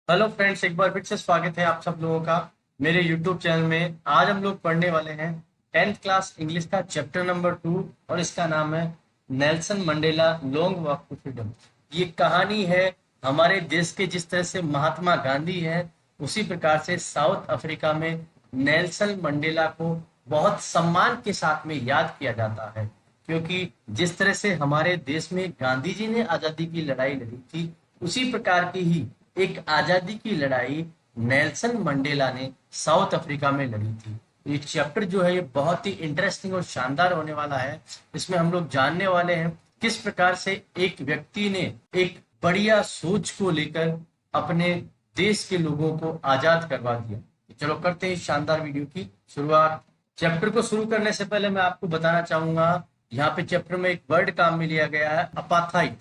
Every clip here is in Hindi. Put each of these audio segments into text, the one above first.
हेलो फ्रेंड्स, एक बार फिर से स्वागत है आप सब लोगों का मेरे यूट्यूब चैनल में। आज हम लोग पढ़ने वाले हैं 10th क्लास इंग्लिश का चैप्टर नंबर 2 और इसका नाम है Nelson Mandela long walk to freedom. ये कहानी है हमारे देश के, जिस तरह से महात्मा गांधी है उसी प्रकार से साउथ अफ्रीका में नेल्सन मंडेला को बहुत सम्मान के साथ में याद किया जाता है, क्योंकि जिस तरह से हमारे देश में गांधी जी ने आजादी की लड़ाई लड़ी थी, उसी प्रकार की ही एक आजादी की लड़ाई नेल्सन मंडेला ने साउथ अफ्रीका में लड़ी थी। ये चैप्टर जो है ये बहुत ही इंटरेस्टिंग और शानदार होने वाला है। इसमें हम लोग जानने वाले हैं किस प्रकार से एक व्यक्ति ने एक बढ़िया सोच को लेकर अपने देश के लोगों को आजाद करवा दिया। चलो करते हैं इस शानदार वीडियो की शुरुआत। चैप्टर को शुरू करने से पहले मैं आपको बताना चाहूंगा, यहाँ पे चैप्टर में एक वर्ड काम में लिया गया है, अपाथाइड।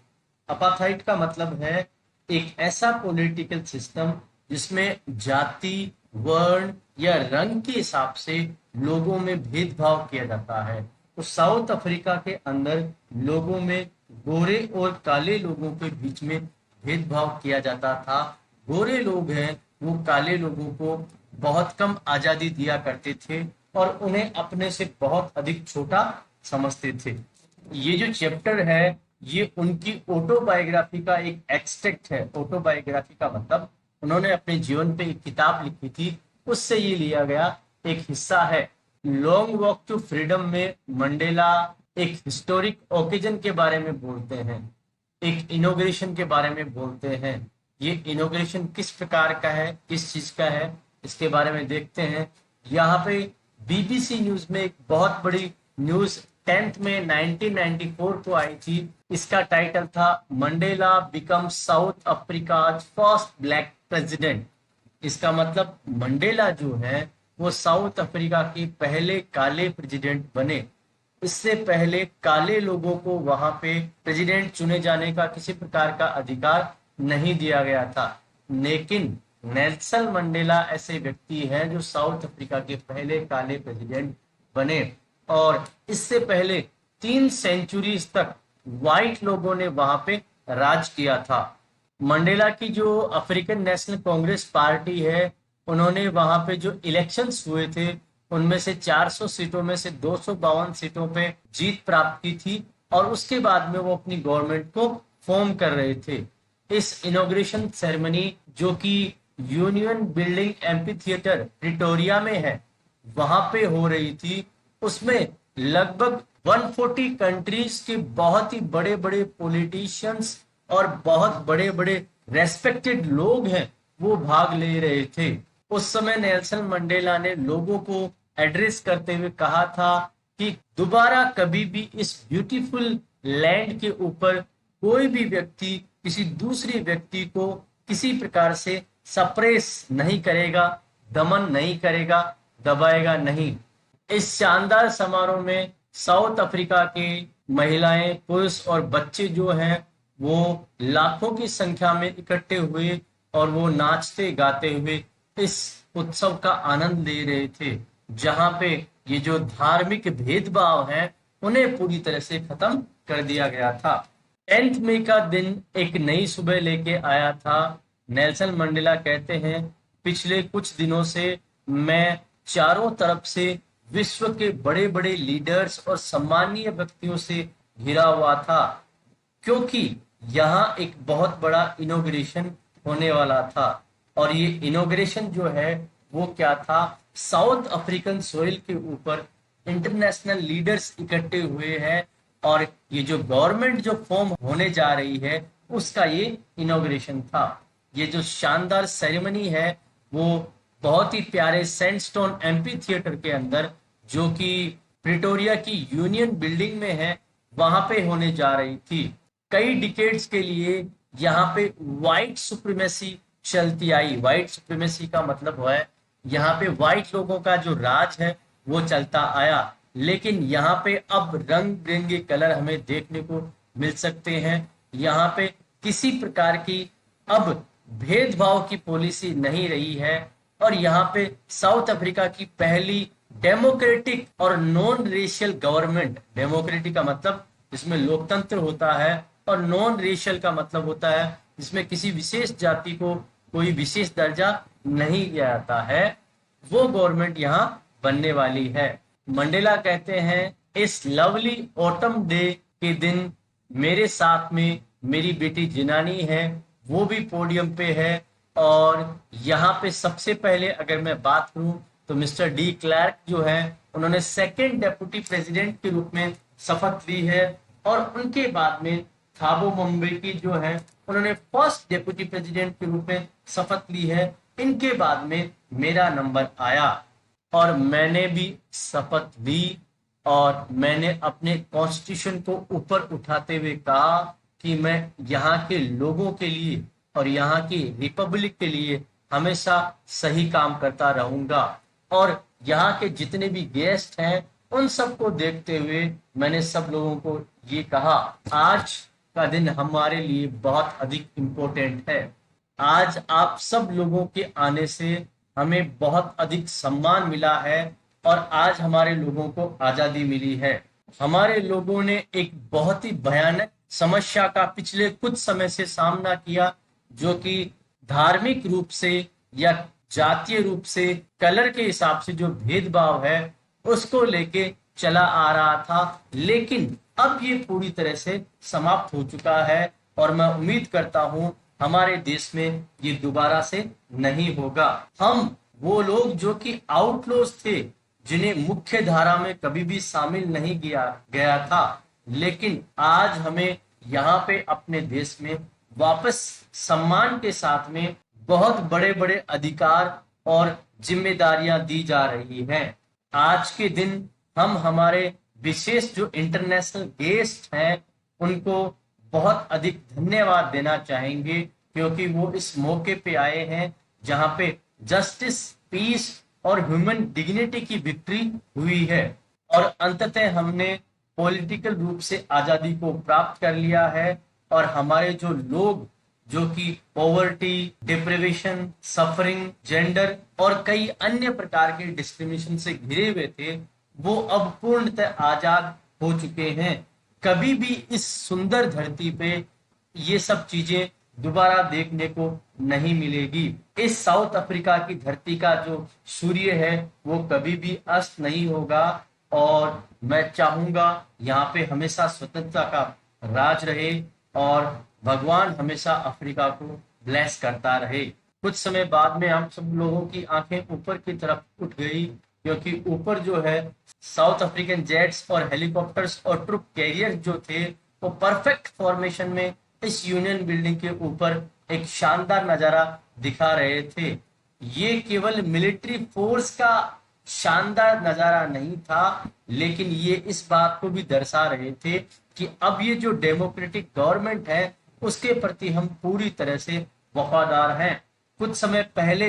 अपाथाइड का मतलब है एक ऐसा पॉलिटिकल सिस्टम जिसमें जाति, वर्ण या रंग के हिसाब से लोगों में भेदभाव किया जाता है। तो साउथ अफ्रीका के अंदर लोगों में गोरे और काले लोगों के बीच में भेदभाव किया जाता था। गोरे लोग हैं वो काले लोगों को बहुत कम आजादी दिया करते थे और उन्हें अपने से बहुत अधिक छोटा समझते थे। ये जो चैप्टर है ये उनकी ऑटोबायोग्राफी का एक एक्सट्रैक्ट है। ऑटोबायोग्राफी का मतलब उन्होंने अपने जीवन पे एक किताब लिखी थी, उससे ये लिया गया एक हिस्सा है। लॉन्ग वॉक टू फ्रीडम में मंडेला एक हिस्टोरिक ओकेजन के बारे में बोलते हैं, एक इनोग्रेशन के बारे में बोलते हैं। ये इनोग्रेशन किस प्रकार का है, किस चीज का है, इसके बारे में देखते हैं। यहाँ पे बीबीसी न्यूज में एक बहुत बड़ी न्यूज 10th में 1994 को आई थी। इसका टाइटल था Mandela become south Africa's first black president. इसका मतलब मंडेला जो है वो साउथ अफ्रीका के पहले काले प्रेसिडेंट बने। इससे पहले काले लोगों को वहां पे प्रेसिडेंट चुने जाने का किसी प्रकार का अधिकार नहीं दिया गया था, लेकिन नेल्सन मंडेला ऐसे व्यक्ति हैं जो साउथ अफ्रीका के पहले काले प्रेसिडेंट बने। और इससे पहले 3 सेंचुरीज तक व्हाइट लोगों ने वहां पे राज किया था। मंडेला की जो अफ्रीकन नेशनल कांग्रेस पार्टी है, उन्होंने वहां पे जो इलेक्शंस हुए थे उनमें से 400 सीटों में से 252 सीटों पे जीत प्राप्त की थी और उसके बाद में वो अपनी गवर्नमेंट को फॉर्म कर रहे थे। इस इनॉग्रेशन सेरेमनी जो कि union building amphi theatre Pretoria में है वहां पे हो रही थी, उसमें लगभग 140 कंट्रीज के बहुत ही बड़े बड़े पॉलिटिशियंस और बहुत बड़े बड़े रेस्पेक्टेड लोग हैं वो भाग ले रहे थे। उस समय नेल्सन मंडेला ने लोगों को एड्रेस करते हुए कहा था कि दोबारा कभी भी इस ब्यूटीफुल लैंड के ऊपर कोई भी व्यक्ति किसी दूसरे व्यक्ति को किसी प्रकार से सप्रेस नहीं करेगा, दमन नहीं करेगा, दबाएगा नहीं। इस शानदार समारोह में साउथ अफ्रीका के महिलाएं, पुरुष और बच्चे जो हैं वो लाखों की संख्या में इकट्ठे हुए और वो नाचते गाते हुए इस उत्सव का आनंद ले रहे थे, जहां पे ये जो धार्मिक भेदभाव है उन्हें पूरी तरह से खत्म कर दिया गया था। 10th मई का दिन एक नई सुबह लेके आया था। नेल्सन मंडेला कहते हैं, पिछले कुछ दिनों से मैं चारों तरफ से विश्व के बड़े बड़े लीडर्स और सम्मानीय व्यक्तियों से घिरा हुआ था, क्योंकि यहाँ एक बहुत बड़ा इनोग्रेशन होने वाला था। और ये इनोग्रेशन जो है वो क्या था, साउथ अफ्रीकन सोइल के ऊपर इंटरनेशनल लीडर्स इकट्ठे हुए हैं और ये जो गवर्नमेंट जो फॉर्म होने जा रही है उसका ये इनोग्रेशन था। ये जो शानदार सेरेमनी है वो बहुत ही प्यारे सैंडस्टोन एम्पी थिएटर के अंदर, जो कि प्रिटोरिया की यूनियन बिल्डिंग में है, वहां पे होने जा रही थी। कई डिकेड्स के लिए यहाँ पे व्हाइट सुप्रीमेसी चलती आई। व्हाइट सुप्रीमेसी का मतलब है यहाँ पे व्हाइट लोगों का जो राज है वो चलता आया, लेकिन यहाँ पे अब रंग बिरंगे कलर हमें देखने को मिल सकते हैं। यहाँ पे किसी प्रकार की अब भेदभाव की पॉलिसी नहीं रही है और यहाँ पे साउथ अफ्रीका की पहली डेमोक्रेटिक और नॉन रेशियल गवर्नमेंट। डेमोक्रेटिक का मतलब जिसमें लोकतंत्र होता है और नॉन रेशियल का मतलब होता है जिसमें किसी विशेष जाति को कोई विशेष दर्जा नहीं दिया जाता है, वो गवर्नमेंट यहाँ बनने वाली है। मंडेला कहते हैं इस लवली ऑटम डे के दिन मेरे साथ में मेरी बेटी जिनानी है, वो भी पोडियम पे है। और यहाँ पे सबसे पहले अगर मैं बात करूं तो मिस्टर डी क्लर्क जो है उन्होंने सेकंड डेप्यूटी प्रेसिडेंट के रूप में शपथ ली है। और उनके बाद में थाबो म्बेकी जो है उन्होंने फर्स्ट डेप्यूटी प्रेसिडेंट के रूप में शपथ ली है। इनके बाद में मेरा नंबर आया और मैंने भी शपथ ली और मैंने अपने कॉन्स्टिट्यूशन को ऊपर उठाते हुए कहा कि मैं यहाँ के लोगों के लिए और यहाँ की रिपब्लिक के लिए हमेशा सही काम करता रहूंगा। और यहाँ के जितने भी गेस्ट हैं उन सबको देखते हुए मैंने सब लोगों को ये कहा, आज का दिन हमारे लिए बहुत अधिक इम्पोर्टेंट है। आज आप सब लोगों के आने से हमें बहुत अधिक सम्मान मिला है और आज हमारे लोगों को आजादी मिली है। हमारे लोगों ने एक बहुत ही भयानक समस्या का पिछले कुछ समय से सामना किया, जो कि धार्मिक रूप से या जातीय रूप से कलर के हिसाब से जो भेदभाव है उसको लेके चला आ रहा था। लेकिन अब ये पूरी तरह से समाप्त हो चुका है और मैं उम्मीद करता हूं हमारे देश में ये दोबारा से नहीं होगा। हम वो लोग जो कि आउटलोज थे, जिन्हें मुख्य धारा में कभी भी शामिल नहीं किया गया था, लेकिन आज हमें यहाँ पे अपने देश में वापस सम्मान के साथ में बहुत बड़े बड़े अधिकार और जिम्मेदारियां दी जा रही हैं। आज के दिन हम हमारे विशेष जो इंटरनेशनल गेस्ट हैं उनको बहुत अधिक धन्यवाद देना चाहेंगे, क्योंकि वो इस मौके पे आए हैं जहां पे जस्टिस, पीस और ह्यूमन डिग्निटी की विक्ट्री हुई है और अंततः हमने पॉलिटिकल रूप से आजादी को प्राप्त कर लिया है। और हमारे जो लोग जो कि पॉवर्टी, डिप्रिवेशन, सफरिंग, जेंडर और कई अन्य प्रकार के डिस्क्रिमिनेशन से घिरे हुए थे, वो अब पूर्णतः आजाद हो चुके हैं। कभी भी इस सुंदर धरती पे ये सब चीजें दोबारा देखने को नहीं मिलेगी। इस साउथ अफ्रीका की धरती का जो सूर्य है वो कभी भी अस्त नहीं होगा और मैं चाहूंगा यहाँ पे हमेशा स्वतंत्रता का राज रहे और भगवान हमेशा अफ्रीका को ब्लेस करता रहे। कुछ समय बाद में हम सब लोगों की आंखें ऊपर की तरफ उठ गई, क्योंकि ऊपर जो है साउथ अफ्रीकन जेट्स और हेलीकॉप्टर्स और ट्रुप कैरियर जो थे वो परफेक्ट फॉर्मेशन में इस यूनियन बिल्डिंग के ऊपर एक शानदार नजारा दिखा रहे थे। ये केवल मिलिट्री फोर्स का शानदार नजारा नहीं था, लेकिन ये इस बात को भी दर्शा रहे थे कि अब ये जो डेमोक्रेटिक गवर्नमेंट है उसके प्रति हम पूरी तरह से वफादार हैं। कुछ समय पहले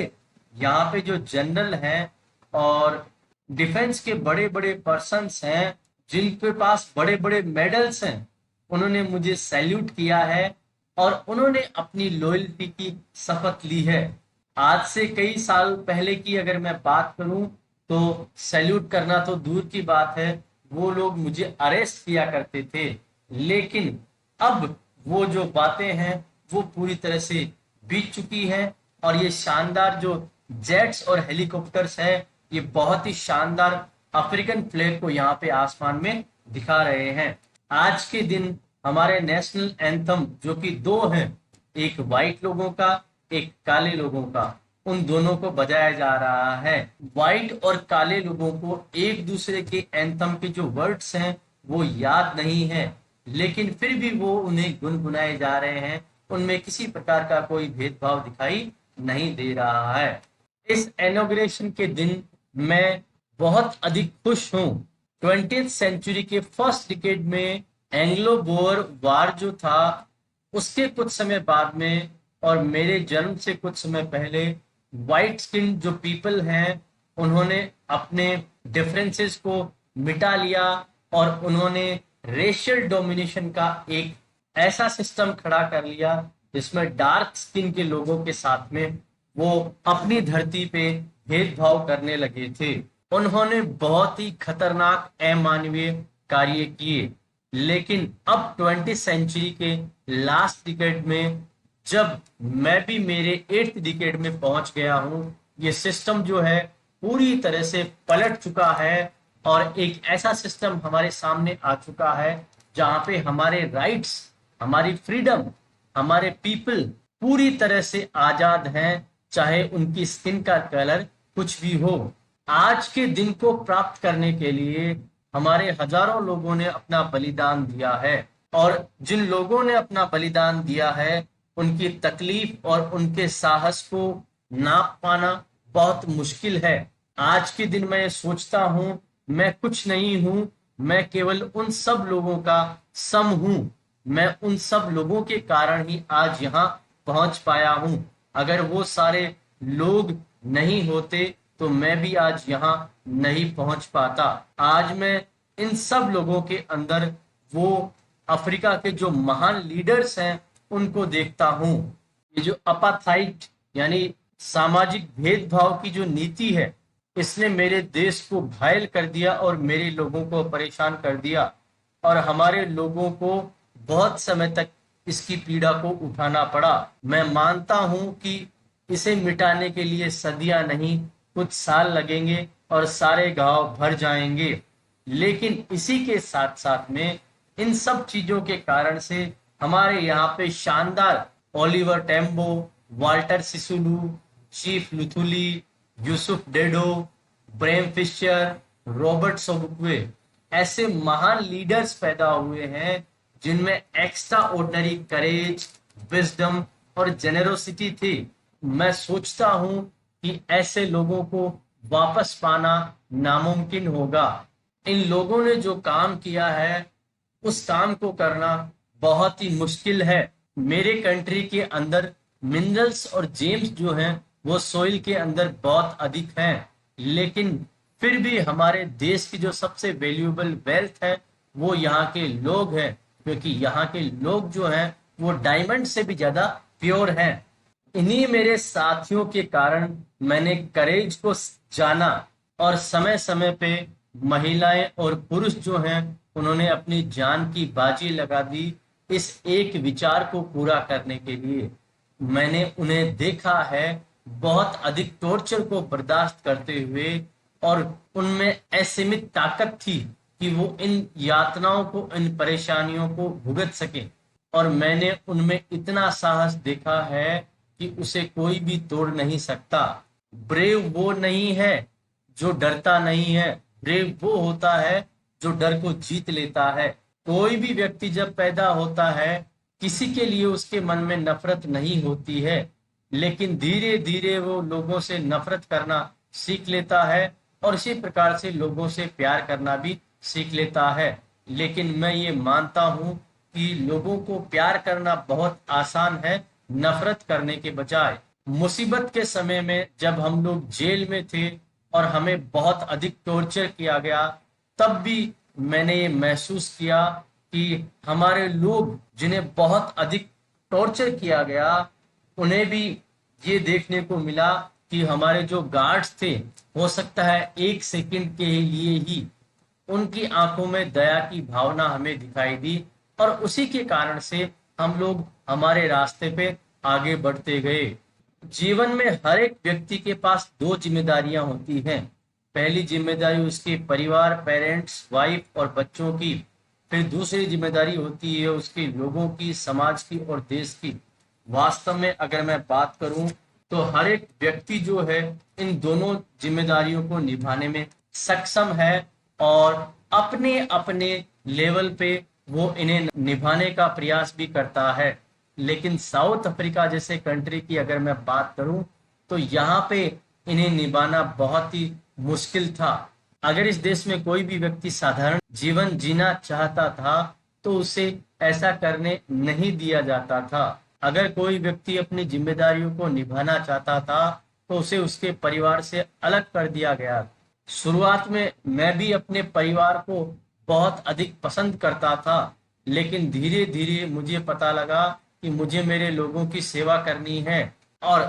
यहाँ पे जो जनरल हैं और डिफेंस के बड़े बड़े पर्सन्स हैं जिनके पास बड़े बड़े मेडल्स हैं, उन्होंने मुझे सैल्यूट किया है और उन्होंने अपनी लॉयल्टी की शपथ ली है। आज से कई साल पहले की अगर मैं बात करूं तो सैल्यूट करना तो दूर की बात है, वो लोग मुझे अरेस्ट किया करते थे। लेकिन अब वो जो बातें हैं वो पूरी तरह से बीत चुकी हैं और ये शानदार जो जेट्स और हेलीकॉप्टर्स है ये बहुत ही शानदार अफ्रीकन फ्लैग को यहाँ पे आसमान में दिखा रहे हैं। आज के दिन हमारे नेशनल एंथम जो कि दो हैं, एक वाइट लोगों का एक काले लोगों का, उन दोनों को बजाया जा रहा है। वाइट और काले लोगों को एक दूसरे के एंथम के जो वर्ड्स हैं वो याद नहीं है, लेकिन फिर भी वो उन्हें गुनगुनाए जा रहे हैं। उनमें किसी प्रकार का कोई भेदभाव दिखाई नहीं दे रहा है। इस इनॉग्रेशन के दिन मैं बहुत अधिक खुश हूँ। 20th सेंचुरी के फर्स्ट डिकेड में एंग्लो बोअर वार जो था उसके कुछ समय बाद में और मेरे जन्म से कुछ समय पहले व्हाइट स्किन जो पीपल हैं उन्होंने अपने डिफरेंसेस को मिटा लिया और उन्होंने रेशियल डोमिनेशन का एक ऐसा सिस्टम खड़ा कर लिया जिसमें डार्क स्किन के लोगों के साथ में वो अपनी धरती पे भेदभाव करने लगे थे। उन्होंने बहुत ही खतरनाक अमानवीय कार्य किए, लेकिन अब 20th सेंचुरी के लास्ट डिकेड में जब मैं भी मेरे 8th डिकेड में पहुंच गया हूं, ये सिस्टम जो है पूरी तरह से पलट चुका है और एक ऐसा सिस्टम हमारे सामने आ चुका है जहां पे हमारे राइट्स, हमारी फ्रीडम, हमारे पीपल पूरी तरह से आजाद हैं, चाहे उनकी स्किन का कलर कुछ भी हो। आज के दिन को प्राप्त करने के लिए हमारे हजारों लोगों ने अपना बलिदान दिया है और जिन लोगों ने अपना बलिदान दिया है उनकी तकलीफ और उनके साहस को नाप पाना बहुत मुश्किल है। आज के दिन मैं सोचता हूं मैं कुछ नहीं हूं, मैं केवल उन सब लोगों का सम हूं। मैं उन सब लोगों के कारण ही आज यहाँ पहुंच पाया हूं। अगर वो सारे लोग नहीं होते तो मैं भी आज यहाँ नहीं पहुंच पाता। आज मैं इन सब लोगों के अंदर वो अफ्रीका के जो महान लीडर्स हैं उनको देखता हूं। ये जो अपाथाइट यानी सामाजिक भेदभाव की जो नीति है, इसने मेरे देश को घायल कर दिया और मेरे लोगों को परेशान कर दिया और हमारे लोगों को बहुत समय तक इसकी पीड़ा को उठाना पड़ा। मैं मानता हूं कि इसे मिटाने के लिए सदियां नहीं, कुछ साल लगेंगे और सारे घाव भर जाएंगे। लेकिन इसी के साथ साथ में इन सब चीजों के कारण से हमारे यहाँ पे शानदार Oliver Tambo, Walter Sisulu, chief Luthuli, Yusuf Dadoo, Bram Fischer, Robert Sobukwe ऐसे महान लीडर्स पैदा हुए हैं जिनमें एक्स्ट्रा ऑर्डिनरी करेज, विजडम और जेनेरोसिटी थी। मैं सोचता हूं कि ऐसे लोगों को वापस पाना नामुमकिन होगा। इन लोगों ने जो काम किया है उस काम को करना बहुत ही मुश्किल है। मेरे कंट्री के अंदर मिनरल्स और जेम्स जो हैं वो सोइल के अंदर बहुत अधिक हैं, लेकिन फिर भी हमारे देश की जो सबसे वैल्यूएबल वेल्थ है वो यहाँ के लोग हैं, क्योंकि यहाँ के लोग जो हैं वो डायमंड से भी ज्यादा प्योर हैं। इन्हीं मेरे साथियों के कारण मैंने करेज को जाना और समय समय पे महिलाएं और पुरुष जो हैं उन्होंने अपनी जान की बाजी लगा दी इस एक विचार को पूरा करने के लिए। मैंने उन्हें देखा है बहुत अधिक टॉर्चर को बर्दाश्त करते हुए और उनमें असीमित ताकत थी कि वो इन यातनाओं को, इन परेशानियों को भुगत सके। और मैंने उनमें इतना साहस देखा है कि उसे कोई भी तोड़ नहीं सकता। ब्रेव वो नहीं है जो डरता नहीं है, ब्रेव वो होता है जो डर को जीत लेता है। कोई भी व्यक्ति जब पैदा होता है किसी के लिए उसके मन में नफरत नहीं होती है, लेकिन धीरे धीरे वो लोगों से नफरत करना सीख लेता है और इसी प्रकार से लोगों से प्यार करना भी सीख लेता है। लेकिन मैं ये मानता हूं कि लोगों को प्यार करना बहुत आसान है नफरत करने के बजाय। मुसीबत के समय में जब हम लोग जेल में थे और हमें बहुत अधिक टॉर्चर किया गया, तब भी मैंने ये महसूस किया कि हमारे लोग जिन्हें बहुत अधिक टॉर्चर किया गया उन्हें भी ये देखने को मिला कि हमारे जो गार्ड्स थे, हो सकता है 1 सेकंड के लिए ही उनकी आंखों में दया की भावना हमें दिखाई दी और उसी के कारण से हम लोग हमारे रास्ते पे आगे बढ़ते गए। जीवन में हर एक व्यक्ति के पास 2 जिम्मेदारियां होती हैं। पहली जिम्मेदारी उसके परिवार, पेरेंट्स, वाइफ और बच्चों की। फिर दूसरी जिम्मेदारी होती है उसके लोगों की, समाज की और देश की। वास्तव में अगर मैं बात करूं तो हर एक व्यक्ति जो है इन दोनों जिम्मेदारियों को निभाने में सक्षम है और अपने अपने लेवल पे वो इन्हें निभाने का प्रयास भी करता है। लेकिन साउथ अफ्रीका जैसे कंट्री की अगर मैं बात करूं तो यहाँ पे इन्हें निभाना बहुत ही मुश्किल था। अगर इस देश में कोई भी व्यक्ति साधारण जीवन जीना चाहता था तो उसे ऐसा करने नहीं दिया जाता था। अगर कोई व्यक्ति अपनी जिम्मेदारियों को निभाना चाहता था तो उसे उसके परिवार से अलग कर दिया गया। शुरुआत में मैं भी अपने परिवार को बहुत अधिक पसंद करता था, लेकिन धीरे धीरे मुझे पता लगा कि मुझे मेरे लोगों की सेवा करनी है और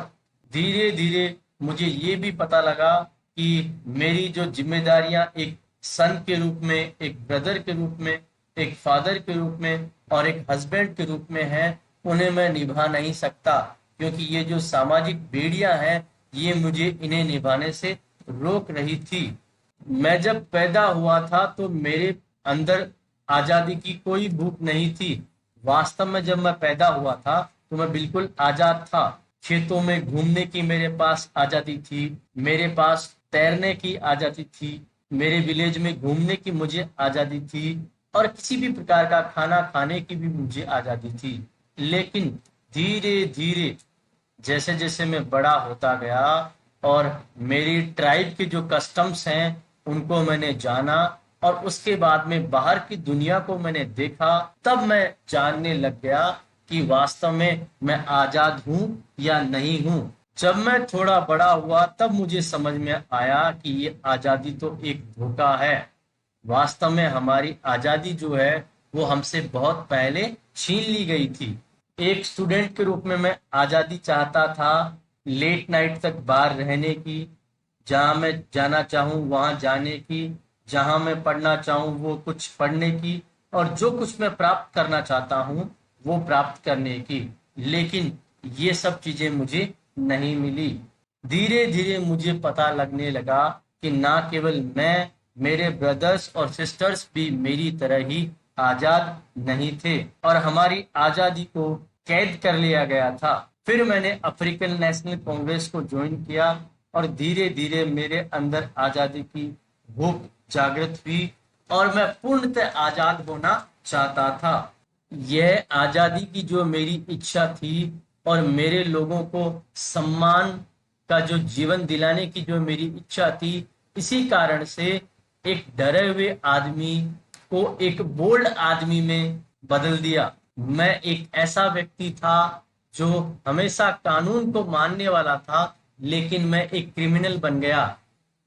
धीरे धीरे मुझे ये भी पता लगा कि मेरी जो जिम्मेदारियां एक सन के रूप में, एक ब्रदर के रूप में, एक फादर के रूप में और एक हस्बैंड के रूप में है, उन्हें मैं निभा नहीं सकता, क्योंकि ये जो सामाजिक बेड़ियां हैं ये मुझे इन्हें निभाने से रोक रही थी। मैं जब पैदा हुआ था तो मेरे अंदर आजादी की कोई भूख नहीं थी। वास्तव में जब मैं पैदा हुआ था तो मैं बिल्कुल आजाद था। खेतों में घूमने की मेरे पास आजादी थी, मेरे पास तैरने की आजादी थी, मेरे विलेज में घूमने की मुझे आजादी थी और किसी भी प्रकार का खाना खाने की भी मुझे आजादी थी। लेकिन धीरे धीरे जैसे जैसे मैं बड़ा होता गया और मेरी ट्राइब के जो कस्टम्स हैं उनको मैंने जाना और उसके बाद में बाहर की दुनिया को मैंने देखा, तब मैं जानने लग गया कि वास्तव में मैं आजाद हूं या नहीं हूं। जब मैं थोड़ा बड़ा हुआ तब मुझे समझ में आया कि ये आजादी तो एक धोखा है। वास्तव में हमारी आजादी जो है वो हमसे बहुत पहले छीन ली गई थी। एक स्टूडेंट के रूप में मैं आजादी चाहता था, लेट नाइट तक बाहर रहने की, जहां मैं जाना चाहूं वहां जाने की, जहां मैं पढ़ना चाहूं वो कुछ पढ़ने की और जो कुछ मैं प्राप्त करना चाहता हूं वो प्राप्त करने की। लेकिन ये सब चीजें मुझे नहीं मिली। धीरे धीरे मुझे पता लगने लगा कि ना केवल मैं, मेरे ब्रदर्स और सिस्टर्स भी मेरी तरह ही आजाद नहीं थे और हमारी आजादी को कैद कर लिया गया था। फिर मैंने अफ्रीकन नेशनल कांग्रेस को ज्वाइन किया और धीरे धीरे मेरे अंदर आजादी की भूख जागृत हुई और मैं पूर्णतः आजाद होना चाहता था। यह आजादी की जो मेरी इच्छा थी और मेरे लोगों को सम्मान का जो जीवन दिलाने की जो मेरी इच्छा थी, इसी कारण से एक डरे हुए आदमी को एक बोल्ड आदमी में बदल दिया। मैं एक ऐसा व्यक्ति था जो हमेशा कानून को मानने वाला था, लेकिन मैं एक क्रिमिनल बन गया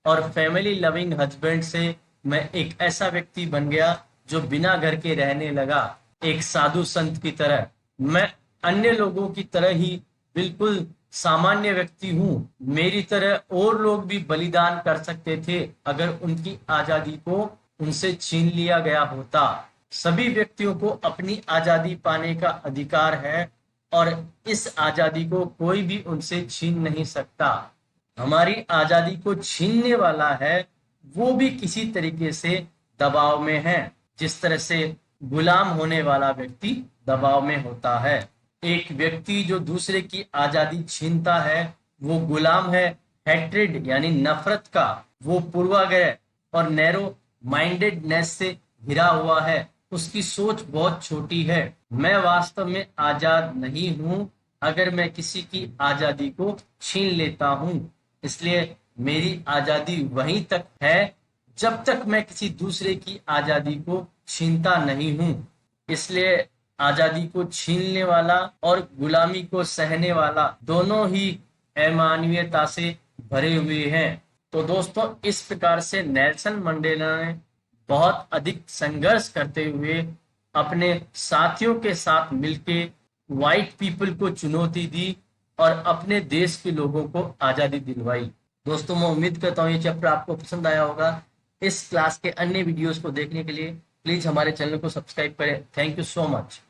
और फैमिली लविंग हस्बैंड से मैं एक ऐसा व्यक्ति बन गया जो बिना घर के रहने लगा, एक साधु संत की तरह। मैं अन्य लोगों की तरह ही बिल्कुल सामान्य व्यक्ति हूँ। मेरी तरह और लोग भी बलिदान कर सकते थे अगर उनकी आजादी को उनसे छीन लिया गया होता। सभी व्यक्तियों को अपनी आजादी पाने का अधिकार है और इस आजादी को कोई भी उनसे छीन नहीं सकता। हमारी आजादी को छीनने वाला है वो भी किसी तरीके से दबाव में है, जिस तरह से गुलाम होने वाला व्यक्ति दबाव में होता है। एक व्यक्ति जो दूसरे की आजादी छीनता है वो गुलाम है हेट्रेड यानी नफरत का, वो पूर्वाग्रह और नैरो माइंडेडनेस से घिरा हुआ है। उसकी सोच बहुत छोटी है। मैं वास्तव में आजाद नहीं हूं अगर मैं किसी की आजादी को छीन लेता हूं। इसलिए मेरी आजादी वहीं तक है जब तक मैं किसी दूसरे की आजादी को छीनता नहीं हूं। इसलिए आजादी को छीनने वाला और गुलामी को सहने वाला दोनों ही अमानवीयता से भरे हुए हैं। तो दोस्तों, इस प्रकार से नेल्सन मंडेला ने बहुत अधिक संघर्ष करते हुए अपने साथियों के साथ मिलके व्हाइट पीपल को चुनौती दी और अपने देश के लोगों को आजादी दिलवाई। दोस्तों, मैं उम्मीद करता हूँ ये चैप्टर आपको पसंद आया होगा। इस क्लास के अन्य वीडियोस को देखने के लिए प्लीज हमारे चैनल को सब्सक्राइब करें। Thank you so much.